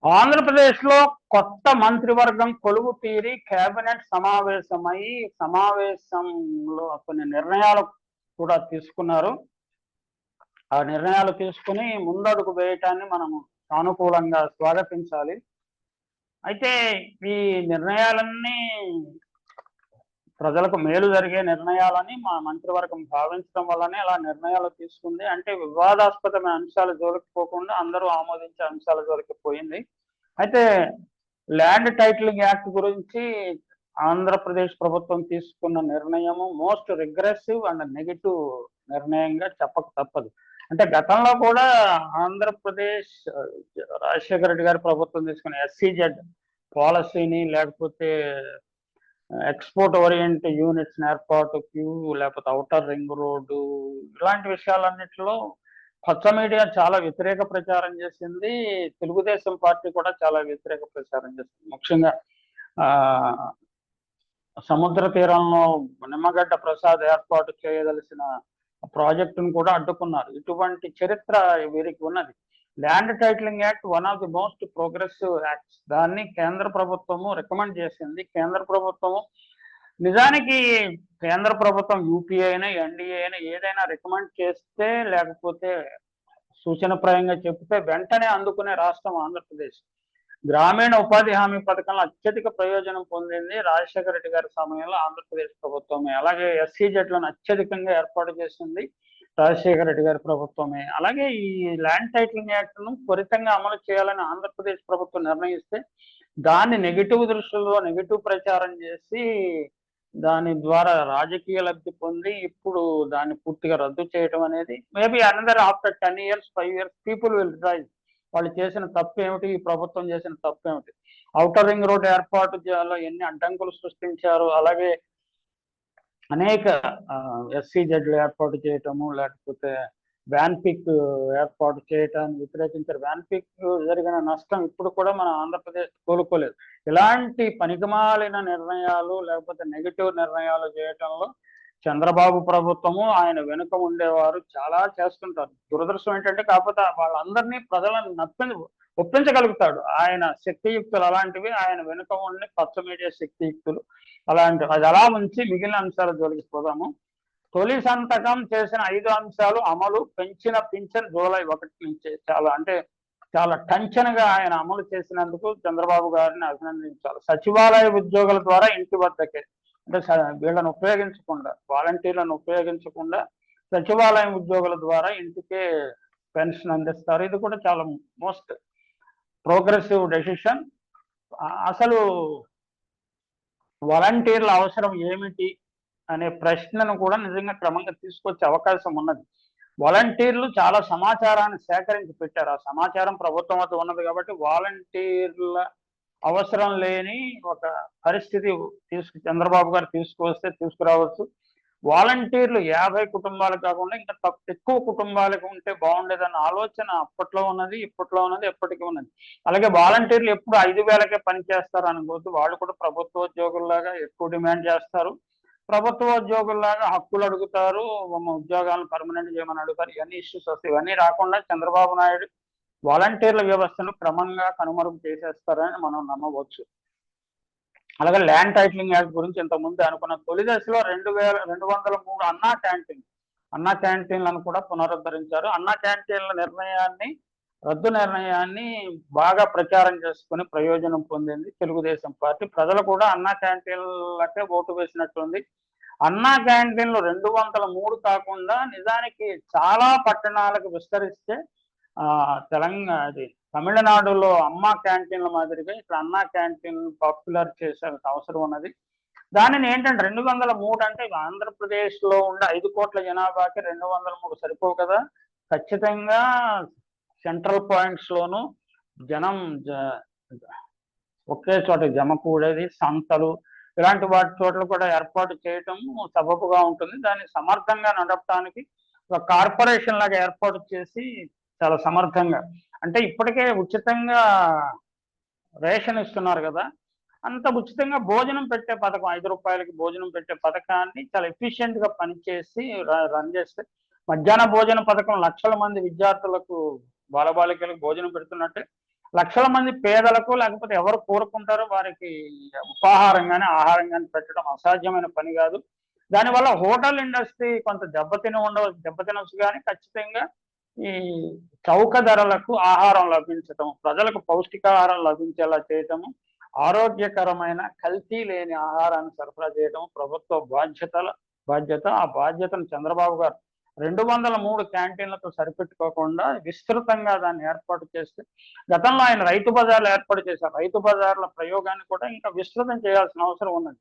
ఆంధ్రప్రదేశ్‌లో కొత్త మంత్రివర్గం కొలువు తీరి కేబినెట్ సమావేశంలో కొన్ని నిర్ణయాలు కూడా తీసుకున్నారు. ఆ నిర్ణయాలు తీసుకొని ముందడుగు వేయటాన్ని మనము సానుకూలంగా స్వాగతించాలి. అయితే ఈ నిర్ణయాలన్నీ ప్రజలకు మేలు జరిగే నిర్ణయాలని మా మంత్రివర్గం భావించడం వల్లనే అలా నిర్ణయాలు తీసుకుంది. అంటే వివాదాస్పదమైన అంశాల జోలికి పోకుండా అందరూ ఆమోదించే అంశాల జోలికి పోయింది. అయితే ల్యాండ్ టైటిలింగ్ యాక్ట్ గురించి ఆంధ్రప్రదేశ్ ప్రభుత్వం తీసుకున్న నిర్ణయము మోస్ట్ రిగ్రెసివ్ అండ్ నెగటివ్ నిర్ణయంగా చెప్పక తప్పదు. అంటే గతంలో కూడా ఆంధ్రప్రదేశ్ రాజశేఖర రెడ్డి గారి ప్రభుత్వం తీసుకున్న ఎస్సీజెడ్ పాలసీని, లేకపోతే ఎక్స్పోర్ట్ ఓరియంట్ యూనిట్స్ ఏర్పాటు, లేకపోతే ఔటర్ రింగ్ రోడ్డు, ఇలాంటి విషయాలన్నిటిలో పచ్చ మీడియా చాలా వ్యతిరేక ప్రచారం చేసింది. తెలుగుదేశం పార్టీ కూడా చాలా వ్యతిరేక ప్రచారం చేసింది. ముఖ్యంగా సముద్ర తీరంలో నిమ్మగడ్డ ప్రసాద్ ఏర్పాటు చేయదలిసిన ప్రాజెక్టును కూడా అడ్డుకున్నారు. ఇటువంటి చరిత్ర వీరికి ఉన్నది. Land titling act one of the most progressive acts. దాన్ని కేంద్ర ప్రభుత్వము రికమెండ్ చేసింది. కేంద్ర ప్రభుత్వము నిజానికి కేంద్ర ప్రభుత్వం యూపీఏ అయినా ఎన్డీఏ అయినా ఏదైనా రికమెండ్ చేస్తే, లేకపోతే సూచనప్రాయంగా చెప్తే వెంటనే అందుకునే రాష్ట్రం ఆంధ్రప్రదేశ్. గ్రామీణ ఉపాధి హామీ పథకంలో అత్యధిక ప్రయోజనం పొందింది రాజశేఖర రెడ్డి గారి సమయంలో ఆంధ్రప్రదేశ్ ప్రభుత్వమే. అలాగే ఎస్సీజెడ్లను అత్యధికంగా ఏర్పాటు చేసింది రాజశేఖర రెడ్డి గారి ప్రభుత్వమే. అలాగే ఈ ల్యాండ్ టైటిలింగ్ యాక్ట్ ను త్వరితంగా అమలు చేయాలని ఆంధ్రప్రదేశ్ ప్రభుత్వం నిర్ణయిస్తే దాన్ని నెగిటివ్ ప్రచారం చేసి దాని ద్వారా రాజకీయ లబ్ధి పొంది ఇప్పుడు దాన్ని పూర్తిగా రద్దు చేయడం అనేది maybe another after 10 years 5 years people will rise. వాళ్ళు చేసిన తప్పు ఏమిటి, ఈ ప్రభుత్వం చేసిన తప్పు ఏమిటి, ఔటర్ రింగ్ రోడ్ ఏర్పాటు చేయాలో ఎన్ని అడ్డంకులు సృష్టించారు, అలాగే అనేక ఎస్సీజెడ్లు ఏర్పాటు చేయటము, లేకపోతే వ్యాన్ పిక్ ఏర్పాటు చేయటాన్ని వ్యతిరేకించారు. వ్యాన్ పిక్ జరిగిన నష్టం ఇప్పుడు కూడా మన ఆంధ్రప్రదేశ్ కోలుకోలేదు. ఇలాంటి పనికిమాలిన నిర్ణయాలు లేకపోతే నెగిటివ్ నిర్ణయాలు చేయటంలో చంద్రబాబు ప్రభుత్వము ఆయన వెనుక ఉండేవారు చాలా చేస్తుంటారు. దురదృష్టం ఏంటంటే కాకపోతే వాళ్ళందరినీ ప్రజలను ఒప్పించగలుగుతాడు. ఆయన శక్తియుక్తులు అలాంటివి, ఆయన వెనుక ఉండి పచ్చ మీడియా శక్తియుక్తులు అలాంటివి. అది అలా ఉంచి మిగిలిన అంశాల జోలికి పోదాము. తొలి సంతకం చేసిన 5 అంశాలు అమలు. పెంచిన పింఛన్ జూలై 1 నుంచి చాలా టెన్షన్గా ఆయన అమలు చేసినందుకు చంద్రబాబు గారిని అభినందించాలి. సచివాలయ ఉద్యోగుల ద్వారా ఇంటి వద్దకే, అంటే వీళ్ళను ఉపయోగించకుండా, వాలంటీర్లను ఉపయోగించకుండా సచివాలయం ఉద్యోగుల ద్వారా ఇంటికే పెన్షన్ అందిస్తారు. ఇది కూడా చాలా మోస్ట్ ప్రోగ్రెసివ్ డెసిషన్. అసలు వాలంటీర్ల అవసరం ఏమిటి అనే ప్రశ్నను కూడా నిజంగా క్రమంగా తీసుకొచ్చే అవకాశం ఉన్నది. వాలంటీర్లు చాలా సమాచారాన్ని సేకరించి పెట్టారు. ఆ సమాచారం ప్రభుత్వం వద్ద ఉన్నది కాబట్టి వాలంటీర్ల అవసరం లేని ఒక పరిస్థితి చంద్రబాబు గారు తీసుకురావచ్చు. వాలంటీర్లు 50 కుటుంబాలు కాకుండా ఇంకా ఎక్కువ కుటుంబాలకు ఉంటే బాగుండేదన్న ఆలోచన అప్పట్లో ఉన్నది, ఎప్పటికీ ఉన్నది. అలాగే వాలంటీర్లు ఎప్పుడు 5,000కే పనిచేస్తారు అనుకోవద్దు. వాళ్ళు కూడా ప్రభుత్వ ఉద్యోగుల్లాగా ఎక్కువ డిమాండ్ చేస్తారు. ప్రభుత్వ ఉద్యోగుల్లాగా హక్కులు అడుగుతారు, ఉద్యోగాలను పర్మనెంట్ చేయమని అడుగుతారు. ఇవన్నీ ఇష్యూస్ వస్తాయి. ఇవన్నీ రాకుండా చంద్రబాబు నాయుడు వాలంటీర్ల వ్యవస్థను క్రమంగా కనుమరుగు చేసేస్తారని మనం నమ్మవచ్చు. అలాగే ల్యాండ్ టైటిలింగ్ యాక్ట్ గురించి ఇంతకుముందు అనుకున్న తొలి దశలో 203 అన్నా క్యాంటీన్లను కూడా పునరుద్ధరించారు. అన్నా క్యాంటీన్ల రద్దు నిర్ణయాన్ని బాగా ప్రచారం చేసుకుని ప్రయోజనం పొందింది తెలుగుదేశం పార్టీ. ప్రజలు కూడా అన్నా క్యాంటీన్లకే ఓటు వేసినట్టుంది. అన్నా క్యాంటీన్లు 203 కాకుండా నిజానికి చాలా పట్టణాలకు విస్తరిస్తే తమిళనాడులో అమ్మా క్యాంటీన్ల మాదిరిగా ఇక్కడ అన్నా క్యాంటీన్ పాపులర్ చేసే అవసరం ఉన్నది. దానిని ఏంటంటే 203 అంటే ఆంధ్రప్రదేశ్లో ఉండే 5 కోట్ల జనాభాకి 203 సరిపోవు కదా. ఖచ్చితంగా సెంట్రల్ పాయింట్స్ లోను జనం ఒకే చోట జమకూడేది, సంతలు ఇలాంటి వాటి చోట్ల కూడా ఏర్పాటు చేయటం సబబుగా ఉంటుంది. దాన్ని సమర్థంగా నడపడానికి ఒక కార్పొరేషన్ లాగా ఏర్పాటు చేసి చాలా సమర్థంగా, అంటే ఇప్పటికే ఉచితంగా రేషన్ ఇస్తున్నారు కదా, అంత ఉచితంగా భోజనం పెట్టే పథకం, 5 రూపాయలకి భోజనం పెట్టే పథకాన్ని చాలా ఎఫిషియెంట్ గా పనిచేసి రన్ చేస్తే మధ్యాహ్న భోజన పథకం లక్షల మంది విద్యార్థులకు, బాలబాలికలకు భోజనం పెడుతున్నట్టే లక్షల మంది పేదలకు లేకపోతే ఎవరు కోరుకుంటారో వారికి ఉపాహారం కానీ ఆహారం కానీ పెట్టడం అసాధ్యమైన పని కాదు. దానివల్ల హోటల్ ఇండస్ట్రీ కొంత దెబ్బతినవచ్చు కానీ ఖచ్చితంగా ఈ చౌక ధరలకు ఆహారం లభించటం, ప్రజలకు పౌష్టికాహారం లభించేలా చేయటము, ఆరోగ్యకరమైన కల్తీ లేని ఆహారాన్ని సరఫరా చేయడం ప్రభుత్వ బాధ్యత. ఆ బాధ్యతను చంద్రబాబు గారు 203 క్యాంటీన్లతో సరిపెట్టుకోకుండా విస్తృతంగా దాన్ని ఏర్పాటు చేస్తే, గతంలో ఆయన రైతు బజార్లు ఏర్పాటు చేశారు. రైతు బజార్ల ప్రయోగాన్ని కూడా ఇంకా విస్తృతం చేయాల్సిన అవసరం ఉన్నది.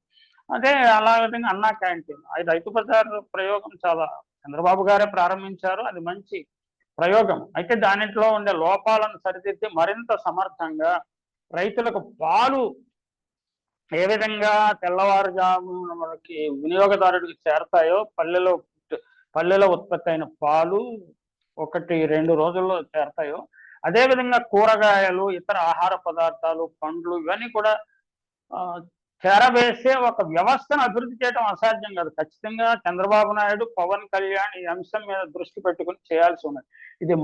అదే అలాగే అన్నా క్యాంటీన్, అది రైతు బజార్ ప్రయోగం చాలా చంద్రబాబు గారే ప్రారంభించారు. అది మంచి ప్రయోగం. అయితే దానిలో ఉండే లోపాలను సరిదిద్ది మరింత సమర్థంగా రైతులకు పాలు ఏ విధంగా తెల్లవారుజామున మనకి వినియోగదారుడికి చేరతాయో, పల్లెలో ఉత్పత్తి అయిన పాలు 1-2 రోజుల్లో చేరతాయో, అదేవిధంగా కూరగాయలు, ఇతర ఆహార పదార్థాలు, పండ్లు ఇవన్నీ కూడా చేరవేసే ఒక వ్యవస్థను అభివృద్ధి చేయడం అసాధ్యం కాదు. ఖచ్చితంగా చంద్రబాబు నాయుడు, పవన్ కళ్యాణ్ ఈ అంశం మీద దృష్టి పెట్టుకుని చేయాల్సి ఉన్నది. ఇది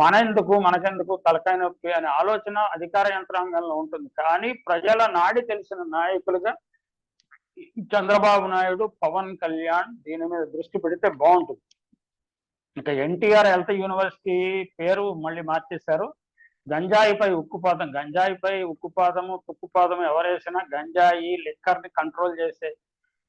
మనకెందుకు తలకాయ నొప్పి అనే ఆలోచన అధికార యంత్రాంగంలో ఉంటుంది. కానీ ప్రజల నాడి తెలిసిన నాయకులుగా చంద్రబాబు నాయుడు, పవన్ కళ్యాణ్ దీని మీద దృష్టి పెడితే బాగుంటుంది. ఇంకా ఎన్టీఆర్ హెల్త్ యూనివర్సిటీ పేరు మళ్ళీ మార్చేశారు. గంజాయిపై ఉక్కుపాదము తుక్కుపాదము ఎవరేసినా గంజాయి లిక్కర్ని కంట్రోల్ చేసే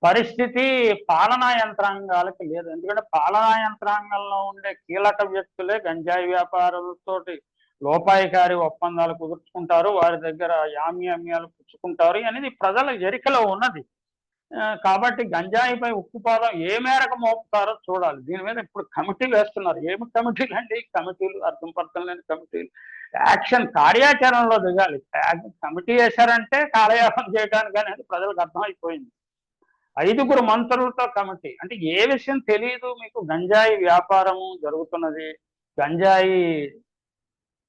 పరిస్థితి పాలనా యంత్రాంగాలకి లేదు. ఎందుకంటే పాలనా యంత్రాంగంలో ఉండే కీలక వ్యక్తులే గంజాయి వ్యాపారులతోటి లోపాయికారి ఒప్పందాలు కుదుర్చుకుంటారు, వారి దగ్గర యామ్యాలు పుచ్చుకుంటారు అనేది ప్రజల ఎరికలో ఉన్నది. కాబట్టి గంజాయిపై ఉక్కుపాదం ఏ మేరకు మోపుతారో చూడాలి. దీని మీద ఇప్పుడు కమిటీలు వేస్తున్నారు. ఏమి కమిటీలు అండి? కమిటీలు అర్థం పర్థం లేని కమిటీలు. యాక్షన్ కార్యాచరణలో దిగాలి. కమిటీ వేశారంటే కాలయాపన చేయడానికి అనేది ప్రజలకు అర్థమైపోయింది. 5 మంత్రులతో కమిటీ అంటే ఏ విషయం తెలియదు మీకు? గంజాయి వ్యాపారము జరుగుతున్నది, గంజాయి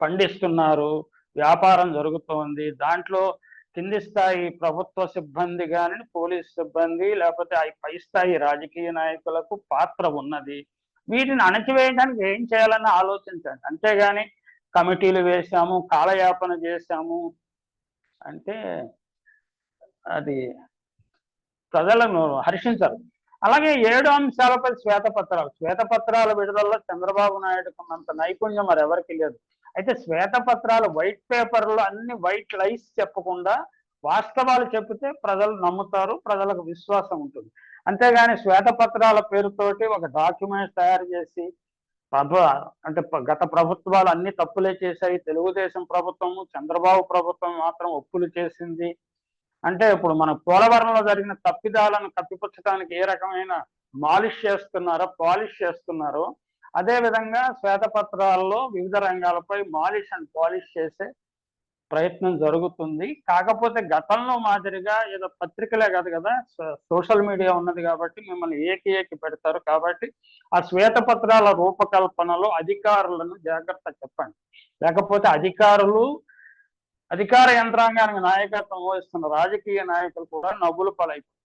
పండిస్తున్నారు, వ్యాపారం జరుగుతోంది. దాంట్లో కింది స్థాయి ప్రభుత్వ సిబ్బంది కానీ, పోలీస్ సిబ్బంది, లేకపోతే పై స్థాయి రాజకీయ నాయకులకు పాత్ర ఉన్నది. వీటిని అణచివేయడానికి ఏం చేయాలని ఆలోచించండి. అంతేగాని కమిటీలు వేశాము, కాలయాపన చేశాము అంటే అది ప్రజలను హర్షించరు. అలాగే 7 అంశాలపై శ్వేతపత్రాల విడుదలలో చంద్రబాబు నాయుడుకు ఉన్నంత నైపుణ్యం మరి ఎవరికి లేదు. అయితే శ్వేతపత్రాలు వైట్ పేపర్లో అన్ని వైట్ లైస్ చెప్పకుండా వాస్తవాలు చెప్తే ప్రజలు నమ్ముతారు, ప్రజలకు విశ్వాసం ఉంటుంది. అంతేగాని శ్వేతపత్రాల పేరుతోటి ఒక డాక్యుమెంట్ తయారు చేసి గత ప్రభుత్వాలు అన్ని తప్పులే చేశాయి, తెలుగుదేశం ప్రభుత్వము చంద్రబాబు ప్రభుత్వం మాత్రం ఒప్పులు చేసింది అంటే, ఇప్పుడు మన పోలవరంలో జరిగిన తప్పిదాలను కప్పిపుచ్చడానికి ఏ రకమైన పాలిష్ చేస్తున్నారో అదే విధంగా శ్వేతపత్రాల్లో వివిధ రంగాలపై పాలిష్ చేసే ప్రయత్నం జరుగుతుంది. కాకపోతే గతంలో మాదిరిగా ఏదో పత్రికలే కాదు కదా, సోషల్ మీడియా ఉన్నది కాబట్టి మిమ్మల్ని ఏకి పెడతారు. కాబట్టి ఆ శ్వేతపత్రాల రూపకల్పనలో అధికారులను జాగ్రత్త చెప్పండి. లేకపోతే అధికార యంత్రాంగానికి నాయకత్వం వహిస్తున్న రాజకీయ నాయకులు కూడా నవ్వులు పాలైపోతారు.